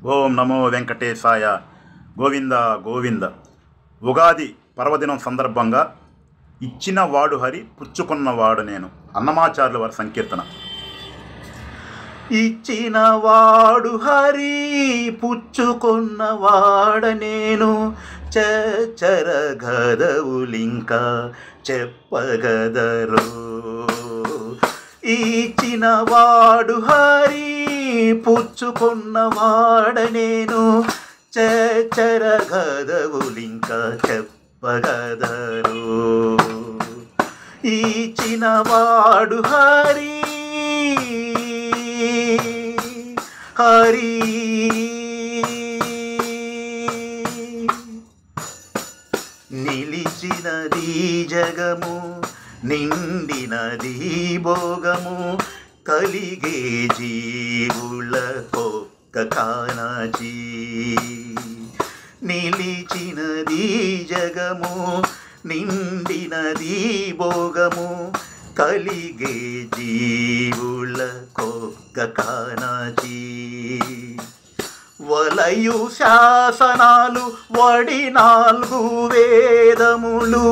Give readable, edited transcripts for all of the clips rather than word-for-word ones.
ఓం నమో వెంకటేశాయ. గోవింద గోవింద. ఉగాది పర్వదినం సందర్భంగా ఇచ్చిన వాడు హరి పుచ్చుకున్నవాడు నేను. అన్నమాచార్యుల వారి సంకీర్తన. ఇచ్చిన వాడు హరి పుచ్చుకున్నవాడ నేను, చెరగదవులింక చెప్పగదరు. ఇచ్చిన వాడు హరి పుచ్చుకున్నవాడ నేను, చెరగదవులింక చెప్పగదరు. ఇచ్చిన వాడు హరి హరి నిలిచినది జగము, నిండినది భోగము, కలిగే జీవులకొక్క కానాచి. నిలిచినది జగము, నిండినది భోగము, కలిగే జీవులకొక్క కానాచి. వలయు శాసనాలు వడి 4 వేదములు,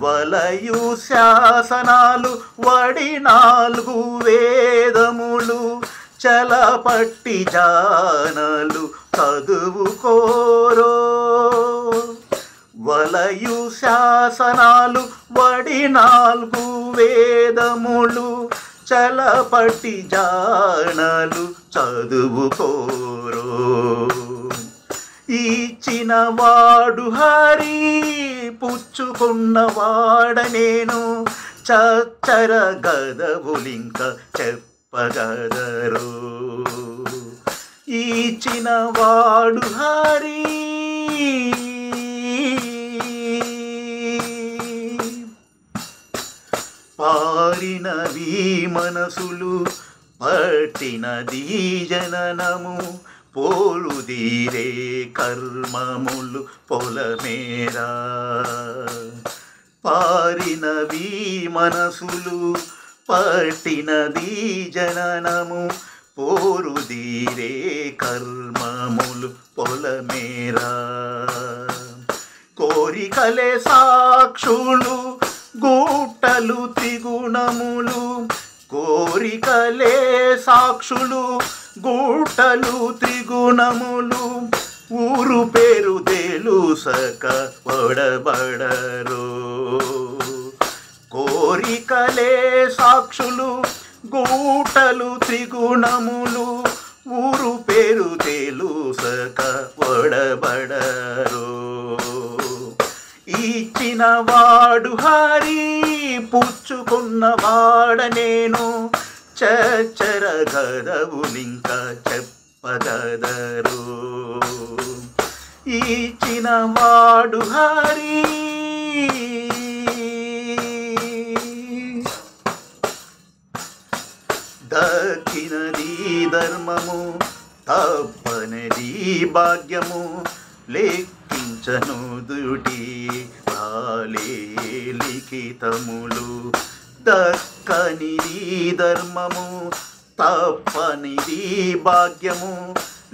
వలయు శాసనాలు వడి 4 వేదములు, చలపట్టి జానలు చదువుకోరో. వలయు శాసనాలు వడి 4 వేదములు, చలపట్టి జానలు చదువుకోరో. ఇచ్చిన వాడు హరి పుచ్చుకున్నవాడ నేను, చెరగదవులింక చెప్పగదరు. ఇచ్చిన వాడు హరి పారినవి మనసులు, పట్టినది జననము, పోలుదీరే కర్మములు పొలమేరా. పారినవి మనసులు, పట్టినది జననము, పోరుదీరే కర్మములు పొలమేరా. కోరికలే సాక్షులు, గూటలు త్రిగుణములు, కోరికలే సాక్షులు, గూటలు త్రిగుణములు, ఊరు పేరు తెలుసక వడబడరు. కోరికలే సాక్షులు, గూటలు త్రిగుణములు, ఊరు పేరు తెలుసక వడబడరు. ఇచ్చిన వాడు హరి పుచ్చుకున్నవాడ నేను, చెరగదవులింక చెప్పగదరు. ఇచ్చిన వాడు హరి దక్కినది ధర్మము, తప్పనది భాగ్యము, లెక్కించను దుటి రాలే లిఖితములు. దక్కనిది ధర్మము, తప్పనిది భాగ్యము,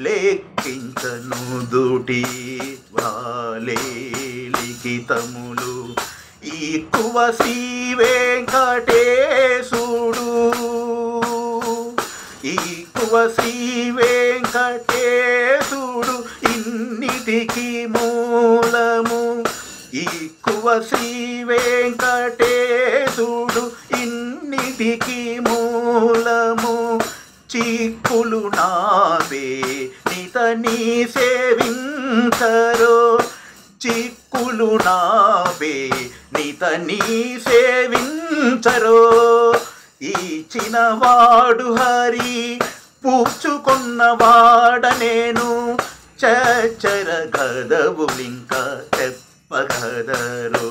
లెక్కించను దుటి రాలే లిఖితములు. ఈక్కువ శ్రీ వెంకటేశుడు, ఈక్కువ శ్రీ వెంకటేశుడు ఇన్నిటికి మూలము. ఈక్కువ శ్రీ వెంకటేశుడు ఇన్నిటికి మూలము. చిక్కులు నావే నితని సేవించరో, చిక్కులు నావే నితని సేవించరో. ఇచ్చిన వాడు హరి పుచ్చుకున్నవాడ నేను, చెరగదవులింక చెప్పగదరు.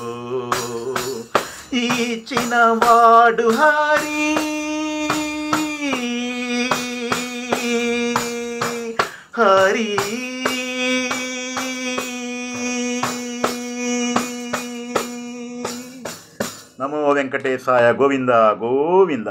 ఇచ్చిన వాడు హరి హరి. నమో వెంకటేశాయ. గోవింద గోవింద.